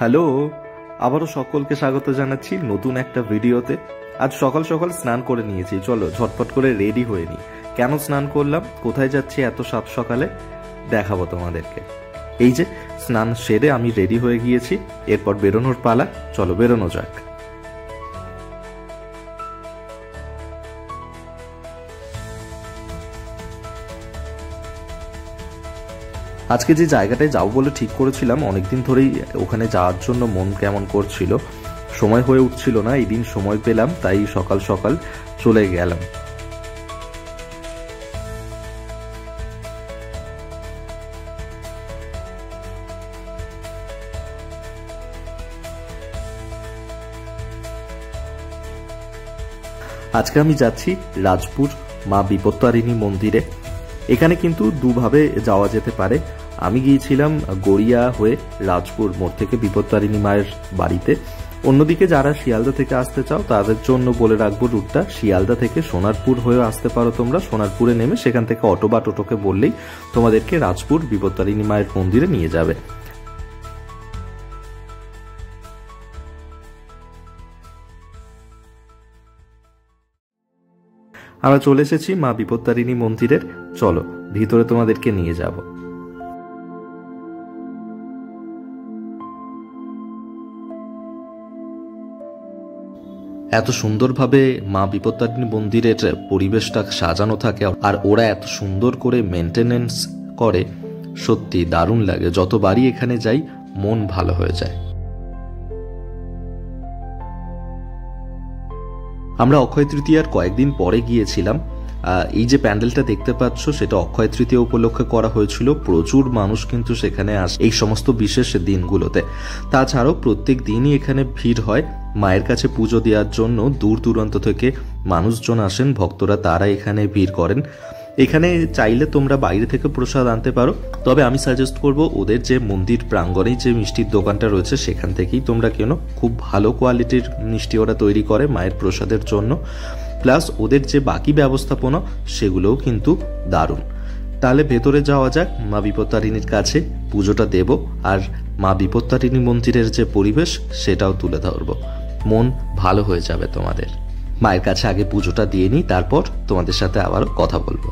Hello, আবারও সকলকে স্বাগত জানাচ্ছি নতুন একটা ভিডিওতে। আজ সকাল সকাল স্নান করে নিয়েছি, চলো ঝটপট করে রেডি হয়ে নিই। কেন স্নান করলাম, কোথায় যাচ্ছি এত সাত সকালে, দেখাবো তোমাদেরকে। এই যে স্নান সেরে আমি রেডি হয়ে গিয়েছি, এরপর বেরোনোর পালা, চলো বেরোনো যাক। আজকে যে জায়গাটায় যাবো বলে ঠিক করেছিলাম, অনেকদিন ধরেই ওখানে যাওয়ার জন্য মন কেমন করছিল, সময় হয়ে উঠছিল না। এই দিন সময় পেলাম, তাই সকাল সকাল চলে গেলাম। আজকে আমি যাচ্ছি রাজপুর মা বিপত্তারিণী মন্দিরে। এখানে কিন্তু দুভাবে যাওয়া যেতে পারে। আমি গিয়েছিলাম গড়িয়া হয়ে রাজপুর মোড় থেকে বিপত্তারিণী মায়ের বাড়িতে। অন্যদিকে যারা শিয়ালদা থেকে আসতে চাও তাদের জন্য বলে রাখবো রুটটা, শিয়ালদা থেকে সোনারপুর হয়ে আসতে পারো তোমরা। সোনারপুরে নেমে সেখান থেকে অটো বা টোটোকে বললেই তোমাদেরকে রাজপুর বিপত্তারিণী মায়ের মন্দিরে নিয়ে যাবে। আমরা চলে এসেছি মা বিপত্তারিণী মন্দিরের, চলো ভিতরে তোমাদেরকে নিয়ে যাব। এত সুন্দরভাবে মা বিপত্তারিণী মন্দিরের পরিবেশটা সাজানো থাকে, আর ওরা এত সুন্দর করে মেনটেনেন্স করে, সত্যি দারুণ লাগে। যতবারই এখানে যাই মন ভালো হয়ে যায়। আমরা অক্ষয় তৃতীয়ার কয়েকদিন পরে গিয়েছিলাম। এই যে প্যান্ডেলটা দেখতে পাচ্ছ, সেটা অক্ষয় তৃতীয়া উপলক্ষে করা হয়েছিল। প্রচুর মানুষ কিন্তু সেখানে আসে এই সমস্ত বিশেষ দিনগুলোতে। তাছাড়াও প্রত্যেক দিনই এখানে ভিড় হয় মায়ের কাছে পুজো দেওয়ার জন্য। দূর দূরান্ত থেকে মানুষজন আসেন, ভক্তরা তারা এখানে ভিড় করেন। এখানে চাইলে তোমরা বাইরে থেকে প্রসাদ আনতে পারো, তবে আমি সাজেস্ট করব ওদের যে মন্দির প্রাঙ্গণেই যে মিষ্টির দোকানটা রয়েছে সেখান থেকেই তোমরা কেনো। খুব ভালো কোয়ালিটির মিষ্টি ওরা তৈরি করে মায়ের প্রসাদের জন্য। প্লাস ওদের যে বাকি ব্যবস্থাপনা সেগুলোও কিন্তু দারুণ। তাহলে ভেতরে যাওয়া যাক, মা বিপত্তারিণীর কাছে পুজোটা দেব, আর মা বিপত্তারিণী মন্দিরের যে পরিবেশ সেটাও তুলে ধরবো। মন ভালো হয়ে যাবে তোমাদের। মায়ের কাছে আগে পুজোটা দিয়ে নিই, তারপর তোমাদের সাথে আবারও কথা বলবো।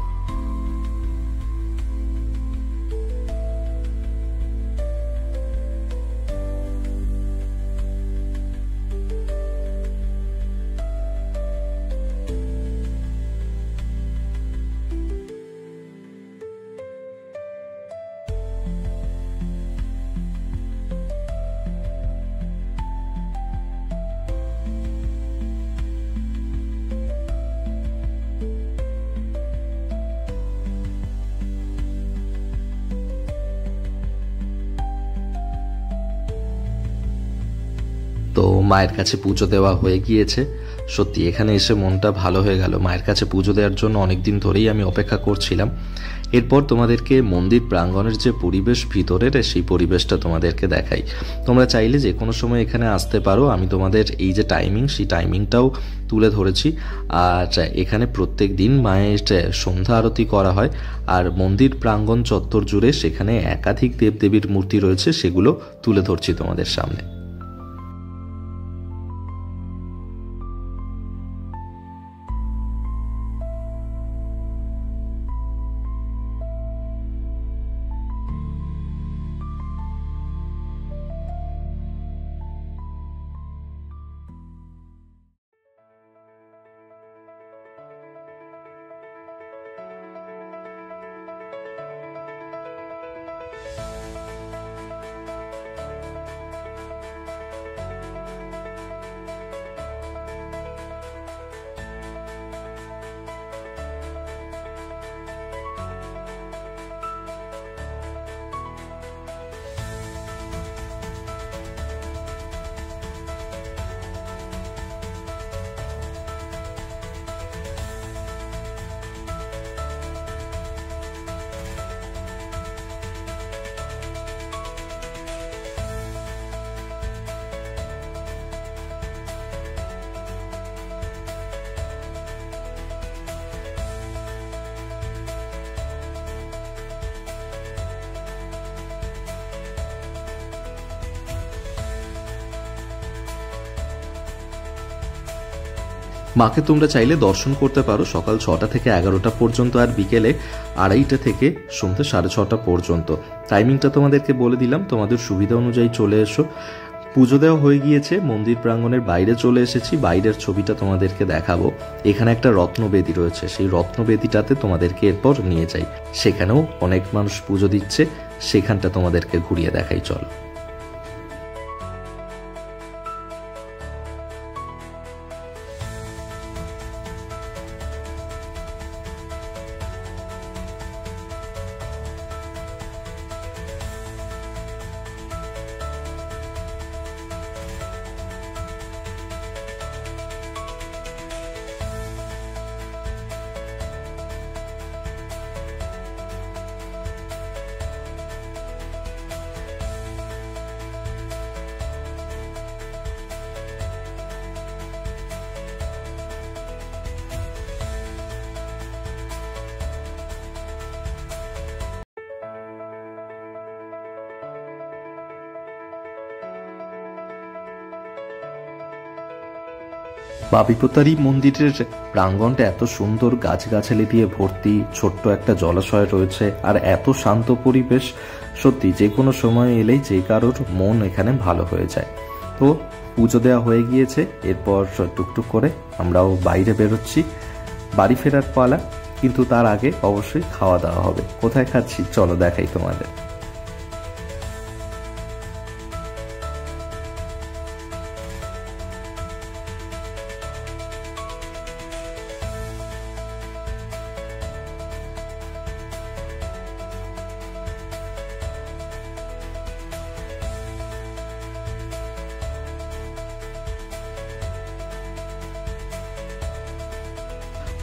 তো মায়ের কাছে পুজো দেওয়া হয়ে গিয়েছে। সত্যি এখানে এসে মনটা ভালো হয়ে গেল। মায়ের কাছে পুজো দেওয়ার জন্য অনেকদিন ধরেই আমি অপেক্ষা করছিলাম। এরপর তোমাদেরকে মন্দির প্রাঙ্গণের যে পরিবেশ ভিতরের, সেই পরিবেশটা তোমাদেরকে দেখাই। তোমরা চাইলে যে কোনো সময় এখানে আসতে পারো। আমি তোমাদের এই যে টাইমিং, সেই টাইমিংটাও তুলে ধরেছি। আর এখানে প্রত্যেক দিন মায়ের সন্ধ্যা আরতি করা হয়। আর মন্দির প্রাঙ্গণ চত্বর জুড়ে সেখানে একাধিক দেবদেবীর মূর্তি রয়েছে, সেগুলো তুলে ধরছি তোমাদের সামনে। মাকে তোমরা চাইলে দর্শন করতে পারো সকাল 6টা থেকে 11টা পর্যন্ত, আর বিকেলে 2:30টা থেকে সন্ধ্যে 6:30 পর্যন্ত। টাইমিংটা তোমাদেরকে বলে দিলাম, তোমাদের সুবিধা অনুযায়ী চলে এসো। পুজো দেওয়া হয়ে গিয়েছে, মন্দির প্রাঙ্গণের বাইরে চলে এসেছি। বাইরের ছবিটা তোমাদেরকে দেখাবো। এখানে একটা রত্নবেদী রয়েছে, সেই রত্নবেদীটাতে তোমাদেরকে এরপর নিয়ে যাই। সেখানেও অনেক মানুষ পুজো দিচ্ছে, সেখানটা তোমাদেরকে ঘুরিয়ে দেখাই, চল। মা বিপত্তারী মন্দিরের প্রাঙ্গণটা এত সুন্দর, গাছগাছালি দিয়ে ভর্তি, ছোট্ট একটা জলাশয় রয়েছে, আর এত শান্ত পরিবেশ। সত্যি যে কোনো সময় এলেই যে কারোর মন এখানে ভালো হয়ে যায়। তো পুজো দেওয়া হয়ে গিয়েছে, এরপর টুকটুক করে আমরাও বাইরে বেরোচ্ছি। বাড়ি ফেরার পালা, কিন্তু তার আগে অবশ্যই খাওয়া দাওয়া হবে। কোথায় খাচ্ছি চলো দেখাই তোমাদের।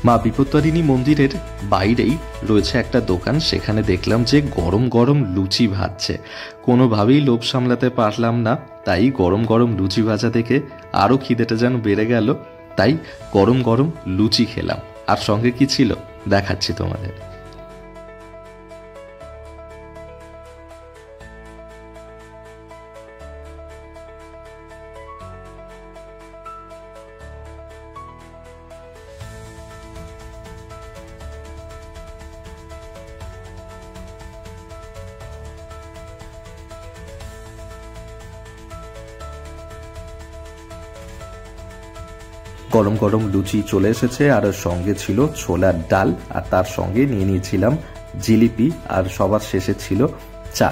মা বিপত্তারিণী মন্দিরের বাইরেই রয়েছে একটা দোকান, সেখানে দেখলাম যে গরম গরম লুচি ভাজছে। কোনোভাবেই লোভ সামলাতে পারলাম না, তাই গরম গরম লুচি ভাজা দেখে আরও খিদেটা যেন বেড়ে গেল। তাই গরম গরম লুচি খেলাম, আর সঙ্গে কি ছিল দেখাচ্ছি তোমাদের। গরম গরম লুচি চলে এসেছে, আর সঙ্গে ছিল ছোলার ডাল, আর তার সঙ্গে নিয়ে নিয়েছিলাম জিলিপি, আর সবার শেষে ছিল চা।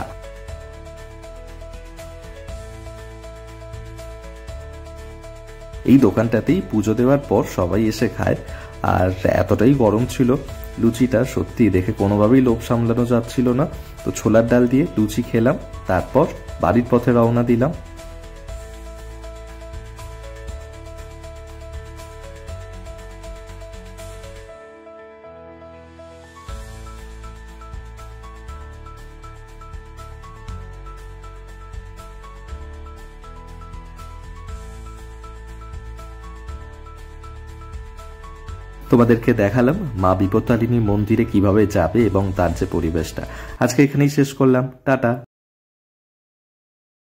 এই দোকানটাতেই পুজো দেওয়ার পর সবাই এসে খায়, আর এতটাই গরম ছিল লুচিটা, সত্যি দেখে কোনোভাবেই লোভ সামলানো যাচ্ছিল না। তো ছোলার ডাল দিয়ে লুচি খেলাম, তারপর বাড়ির পথে রওনা দিলাম। তোমাদেরকে দেখালাম মা বিপত্তারিণী মন্দিরে কিভাবে যাবে এবং তার যে পরিবেশটা। আজকে এখানেই শেষ করলাম, টাটা।